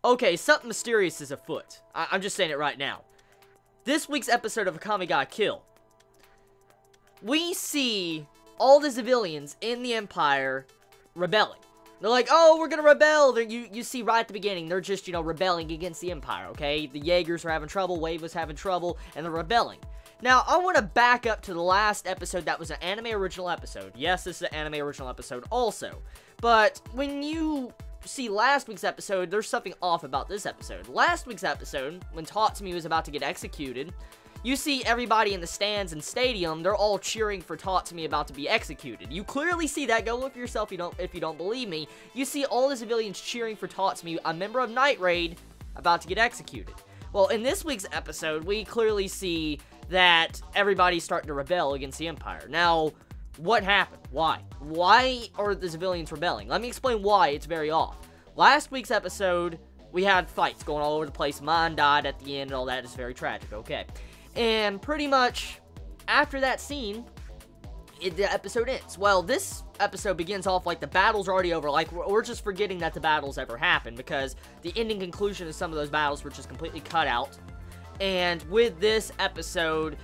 Okay, something mysterious is afoot. I'm just saying it right now. This week's episode of Akame ga Kill, we see all the civilians in the Empire rebelling. They're like, oh, we're gonna rebel. You see right at the beginning, they're just, rebelling against the Empire, okay? The Jaegers are having trouble, Wave was having trouble, and they're rebelling. Now, I want to back up to the last episode that was an anime original episode. Yes, this is an anime original episode also. But when you see last week's episode, there's something off about this episode. Last week's episode, when Tatsumi was about to get executed, you see everybody in the stands and stadium, they're all cheering for Tatsumi about to be executed. You clearly see that. Go look for yourself if you don't believe me. You see all the civilians cheering for Tatsumi, a member of Night Raid, about to get executed. Well, in this week's episode, we clearly see that everybody's starting to rebel against the Empire. Now, what happened? Why? Why are the civilians rebelling? Let me explain why it's very off. Last week's episode, we had fights going all over the place. Mon died at the end and all that. It's very tragic, okay? And pretty much, after that scene, the episode ends. Well, this episode begins off like the battle's already over. Like, we're just forgetting that the battles ever happened, because the ending conclusion of some of those battles were just completely cut out. And with this episode,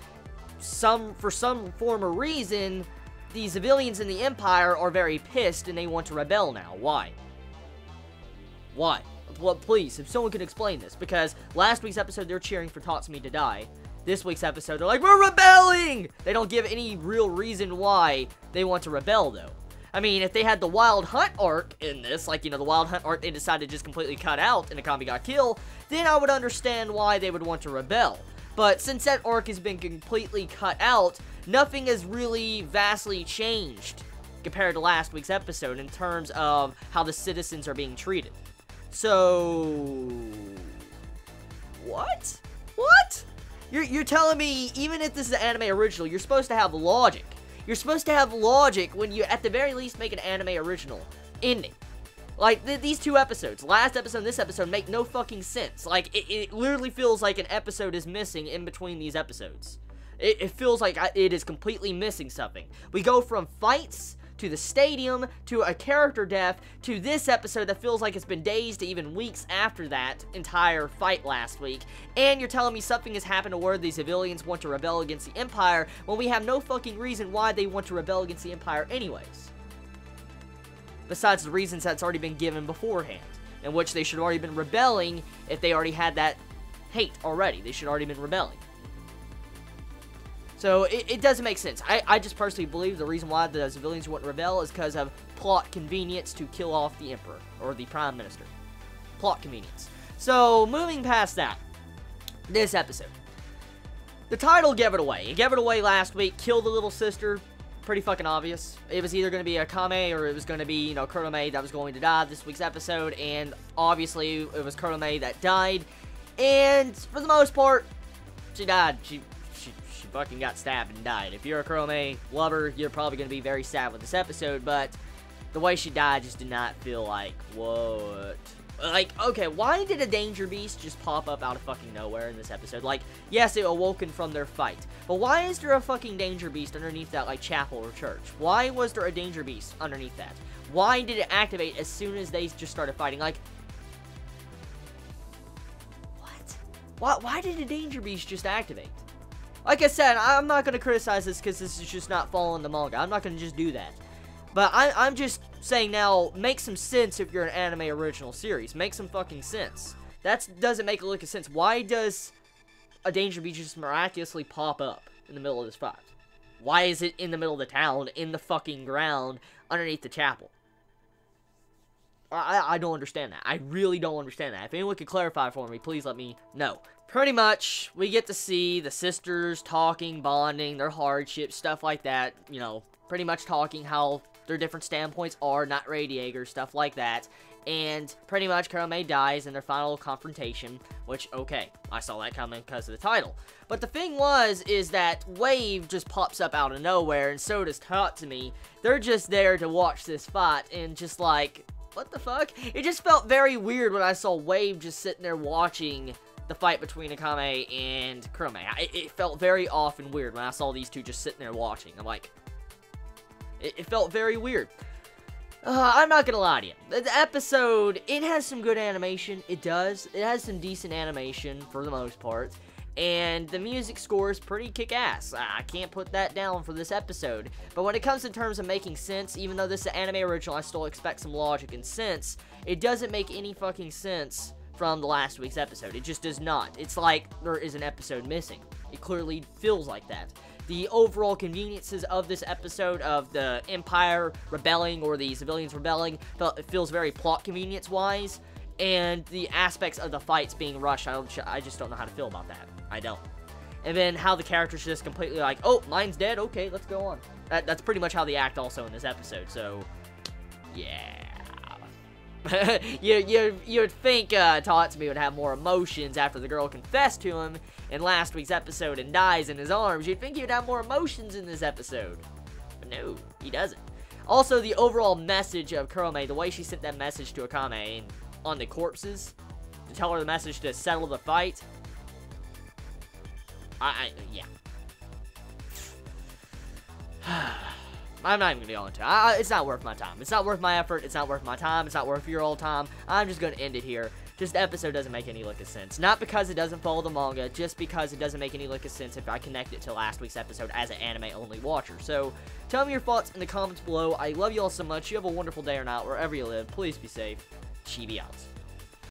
for some form or reason, the civilians in the Empire are very pissed and they want to rebel now. Why? Why? Well, please, if someone could explain this. Because last week's episode, they're cheering for Tatsumi to die. This week's episode, they're like, we're rebelling! They don't give any real reason why they want to rebel, though. I mean, if they had the Wild Hunt arc in this, like, the Wild Hunt arc they decided to just completely cut out in Akame ga Kill, then I would understand why they would want to rebel. But since that arc has been completely cut out, nothing has really vastly changed compared to last week's episode in terms of how the citizens are being treated. So, what? What? You're telling me, even if this is an anime original, you're supposed to have logic. You're supposed to have logic when you, at the very least, make an anime original ending. Like, these two episodes, last episode and this episode, make no fucking sense. Like, it literally feels like an episode is missing in between these episodes. It feels like it is completely missing something. We go from fights to the stadium, to a character death, to this episode that feels like it's been days to even weeks after that entire fight last week, and you're telling me something has happened to where the civilians want to rebel against the Empire, when we have no fucking reason why they want to rebel against the Empire anyways. Besides the reasons that's already been given beforehand, in which they should have already been rebelling if they already had that hate already. They should have already been rebelling. So, it doesn't make sense. I just personally believe the reason why the civilians want to rebel is because of plot convenience to kill off the Emperor, or the Prime Minister. Plot convenience. So, moving past that, this episode. The title gave it away. It gave it away last week, Kill the Little Sister. Pretty fucking obvious. It was either going to be Akame, or it was going to be, Kurome that was going to die this week's episode, and obviously, it was Kurome that died. And, for the most part, she died. She fucking got stabbed and died. If you're a Kurome lover, you're probably going to be very sad with this episode, but the way she died just did not feel like, what? Like, okay, why did a danger beast just pop up out of fucking nowhere in this episode? Like, yes, it awoken from their fight, but why is there a fucking danger beast underneath that, like, chapel or church? Why was there a danger beast underneath that? Why did it activate as soon as they just started fighting? Like, what? Why did a danger beast just activate? Like I said, I'm not going to criticize this because this is just not following the manga. I'm not going to just do that. But I'm just saying now, make some sense if you're an anime original series. Make some fucking sense. That doesn't make a lick of sense. Why does a danger beast just miraculously pop up in the middle of this fight? Why is it in the middle of the town, in the fucking ground, underneath the chapel? I don't understand that. I really don't understand that. If anyone could clarify for me, please let me know. Pretty much, we get to see the sisters talking, bonding, their hardships, stuff like that. Pretty much talking how their different standpoints are, not Radiator, stuff like that. And pretty much, Kurome dies in their final confrontation, which, okay, I saw that coming because of the title. But the thing is that Wave just pops up out of nowhere, and so does Tatsumi. They're just there to watch this fight, and just like, what the fuck? It just felt very weird when I saw Wave just sitting there watching the fight between Akame and Kurome. It felt very off and weird when I saw these two just sitting there watching. I'm like, it felt very weird. I'm not gonna lie to you. The episode, it has some good animation. It does. It has some decent animation for the most part. And the music score is pretty kick-ass. I can't put that down for this episode. But when it comes in terms of making sense, even though this is an anime original, I still expect some logic and sense. It doesn't make any fucking sense from the last week's episode. It just does not. It's like there is an episode missing. It clearly feels like that. The overall conveniences of this episode of the Empire rebelling or the civilians rebelling, it feels very plot convenience-wise. And the aspects of the fights being rushed, I just don't know how to feel about that. I don't. And then how the characters just completely like, oh, mine's dead, okay, let's go on. That's pretty much how they act also in this episode, so, yeah. You'd think Tatsumi would have more emotions after the girl confessed to him in last week's episode and dies in his arms. You'd think he would have more emotions in this episode. But no, he doesn't. Also, the overall message of Kurome, the way she sent that message to Akame on the corpses, to tell her the message to settle the fight, yeah. I'm not even gonna go into it. It's not worth my time. It's not worth my effort. It's not worth my time. It's not worth your old time. I'm just gonna end it here. Just the episode doesn't make any lick of sense. Not because it doesn't follow the manga, just because it doesn't make any lick of sense if I connect it to last week's episode as an anime-only watcher. So, tell me your thoughts in the comments below. I love you all so much. You have a wonderful day or night wherever you live. Please be safe. Chibi out.